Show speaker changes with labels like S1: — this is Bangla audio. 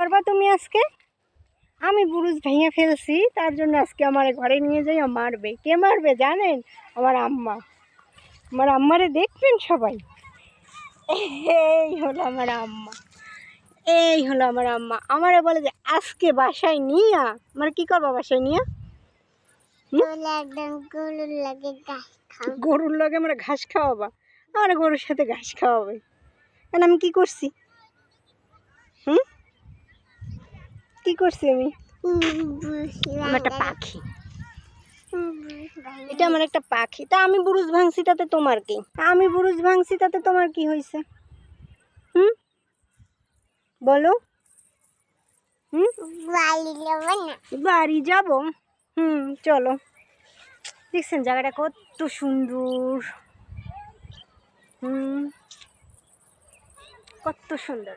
S1: করবা তুমি আজকে? আমি বুরুজ ভেঙে ফেলছি, তার জন্য আজকে আমার ঘরে নিয়ে যাই মারবে। কে মারবে জানেন? আমার আম্মা। আমার আম্মারে দেখবেন সবাই। এই হলো আমার আম্মা, এই হলো আমার আম্মা। আমারে বলে যে আজকে বাসায় নিয়া আমার কি করবা? বাসায় নিয়া গরুর লগে আমরা ঘাস খাওয়াবা? আমার গরুর সাথে ঘাস খাওয়াবে? কারণ আমি কি করছি? কি করছি আমি? আমার একটা পাখি, এটা আমার একটা পাখি। তা আমি বুরুজ ভাঙছি, তাতে তোমার কি? আমি বুরুজ ভাঙছি, তাতে তোমার কি হয়েছে? বলো। বাড়ি যাব। চলো। দেখছেন জায়গাটা কত সুন্দর? কত সুন্দর।